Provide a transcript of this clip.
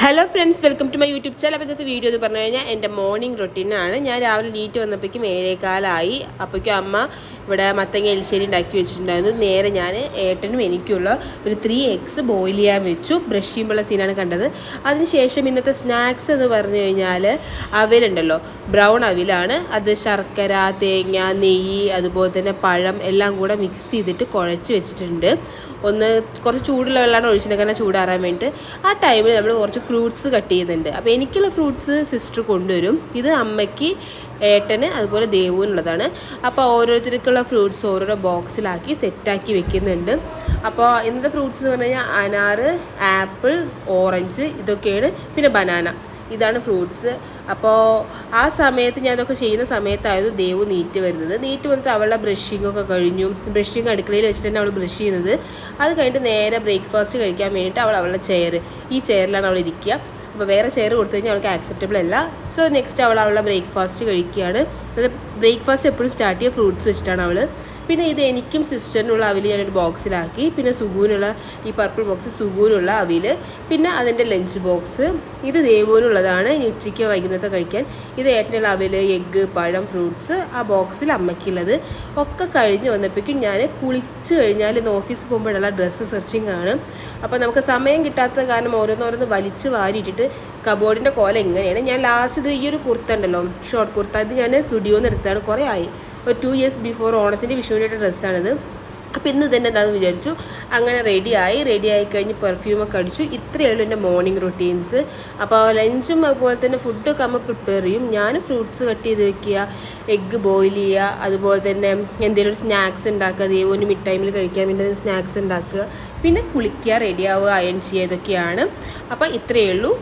Hello friends, welcome to my YouTube channel. അപ്പോൾ ഇന്നത്തെ video എന്ന് പറഞ്ഞു കഴിഞ്ഞാൽ എൻ്റെ മോർണിംഗ് റൊട്ടീനാണ്. ഞാൻ രാവിലെ നീറ്റ് വന്നപ്പോഴേക്കും 7:15 അപ്പോഴേക്കും അമ്മ ഇവിടെ മത്തങ്ങ എലിശ്ശേരി ഉണ്ടാക്കി വെച്ചിട്ടുണ്ടായിരുന്നു. നേരെ ഞാൻ ഏട്ടനും എനിക്കുള്ള ഒരു 3 eggs ബോയിൽ ചെയ്യാൻ വെച്ചു. ബ്രഷ് ചെയ്യുമ്പോഴുള്ള സീനാണ് കണ്ടത്. അതിനുശേഷം ഇന്നത്തെ സ്നാക്സ് എന്ന് പറഞ്ഞു കഴിഞ്ഞാൽ അവിലുണ്ടല്ലോ, ബ്രൗൺ അവിലാണ്. അത് ശർക്കര, തേങ്ങ, നെയ്യ്, അതുപോലെ തന്നെ പഴം എല്ലാം കൂടെ മിക്സ് ചെയ്തിട്ട് കുഴച്ച് വെച്ചിട്ടുണ്ട്. കുറച്ച് ചൂടുള്ള വെള്ളമാണ് ഒഴിച്ചിട്ടുണ്ട്, കാരണം ചൂടാറാൻ വേണ്ടിയിട്ട്. ആ ടൈമിൽ നമ്മൾ കുറച്ച് ഫ്രൂട്ട്സ് കട്ട് ചെയ്യുന്നുണ്ട്. അപ്പോൾ എനിക്കുള്ള ഫ്രൂട്ട്സ് സിസ്റ്റർ കൊണ്ടുവരും. ഇത് അമ്മയ്ക്ക്, ഏട്ടന്, അതുപോലെ ദേവുവിനുള്ളതാണ്. അപ്പോൾ ഓരോരുത്തർക്കുള്ള ഫ്രൂട്ട്സ് ഓരോരോ ബോക്സിലാക്കി സെറ്റാക്കി വെക്കുന്നുണ്ട്. അപ്പോൾ ഇന്നത്തെ ഫ്രൂട്ട്സ് എന്ന് പറഞ്ഞു കഴിഞ്ഞാൽ അനാറ്, ആപ്പിൾ, ഓറഞ്ച്, ഇതൊക്കെയാണ്. പിന്നെ ബനാന, ഇതാണ് ഫ്രൂട്ട്സ്. അപ്പോൾ ആ സമയത്ത് ഞാൻ ഇതൊക്കെ ചെയ്യുന്ന സമയത്തായിരുന്നു ദേവു നീറ്റ് വരുന്നത്. നീറ്റ് വന്നിട്ട് അവളുടെ ബ്രഷിങ്ങൊക്കെ കഴിഞ്ഞു. ബ്രഷിങ് അടുക്കളയിൽ വെച്ചിട്ട് തന്നെ അവൾ ബ്രഷ് ചെയ്യുന്നത്. അത് കഴിഞ്ഞിട്ട് നേരെ ബ്രേക്ക്ഫാസ്റ്റ് കഴിക്കാൻ വേണ്ടിയിട്ട് അവളുടെ ഈ ചെയറിലാണ് അവൾ ഇരിക്കുക. അപ്പോൾ വേറെ ചെയർ കൊടുത്തു കഴിഞ്ഞാൽ അവൾക്ക് ആക്സെപ്റ്റബിൾ അല്ല. സോ നെക്സ്റ്റ് അവളുടെ ബ്രേക്ക്ഫാസ്റ്റ് കഴിക്കുകയാണ്. അത് ബ്രേക്ക്ഫാസ്റ്റ് എപ്പോഴും സ്റ്റാർട്ട് ചെയ്യുക ഫ്രൂട്ട്സ് വെച്ചിട്ടാണ് അവൾ. പിന്നെ ഇത് എനിക്കും സിസ്റ്ററിനുള്ള അവിൽ ഞാനൊരു ബോക്സിലാക്കി. പിന്നെ സുഗുവിനുള്ള ഈ പർപ്പിൾ ബോക്സ് സുഗുവിനുള്ള അവിൽ. പിന്നെ അതിൻ്റെ ലഞ്ച് ബോക്സ് ഇത് ദേവുവിനുള്ളതാണ്, ഇനി ഉച്ചയ്ക്ക് വൈകുന്നേരത്തെ കഴിക്കാൻ. ഇത് ഏട്ടനുള്ള അവിൽ, എഗ്ഗ്, പഴം, ഫ്രൂട്ട്സ് ആ ബോക്സിൽ അമ്മയ്ക്കുള്ളത്. ഒക്കെ കഴിഞ്ഞ് വന്നപ്പോഴേക്കും ഞാൻ കുളിച്ച് കഴിഞ്ഞാൽ ഇന്ന് ഓഫീസിൽ പോകുമ്പോഴുള്ള ഡ്രസ്സ് സെർച്ചിങ് ആണ്. അപ്പോൾ നമുക്ക് സമയം കിട്ടാത്ത കാരണം ഓരോന്നോരോന്ന് വലിച്ച് വാരിയിട്ടിട്ട് കബോർഡിൻ്റെ കോല എങ്ങനെയാണ്. ഞാൻ ലാസ്റ്റ് ഇത് ഈ ഒരു കുർത്ത ഉണ്ടല്ലോ, ഷോർട്ട് കുർത്ത, ഇത് ഞാൻ സ്റ്റുഡിയോന്ന് എടുത്തതാണ്. കുറേ ആയി, ഒരു 2 years ബിഫോർ ഓണത്തിൻ്റെ വിഷുവിൻ്റെ ഡ്രസ്സാണിത്. അപ്പോൾ ഇന്ന് തന്നെ എന്താണെന്ന് വിചാരിച്ചു. അങ്ങനെ റെഡിയായി കഴിഞ്ഞ് പെർഫ്യൂമൊക്കെ അടിച്ചു. ഇത്രയേ ഉള്ളൂ എൻ്റെ മോർണിംഗ് റൊട്ടീൻസ്. അപ്പോൾ ലഞ്ചും അതുപോലെ തന്നെ ഫുഡൊക്കെ അമ്മ പ്രിപ്പയർ ചെയ്യും. ഞാൻ ഫ്രൂട്ട്സ് കട്ട് ചെയ്ത് വെക്കുക, എഗ്ഗ് ബോയിൽ ചെയ്യുക, അതുപോലെ തന്നെ എന്തെങ്കിലും ഒരു സ്നാക്സ് ഉണ്ടാക്കുക, ദേവുവിന് മിഡ് ടൈമിൽ കഴിക്കാൻ വേണ്ടി സ്നാക്സ് ഉണ്ടാക്കുക, പിന്നെ കുളിക്കുക, റെഡിയാവുക, അയൺ ചെയ്യുക, ഇതൊക്കെയാണ്. അപ്പോൾ ഇത്രയേ ഉള്ളൂ.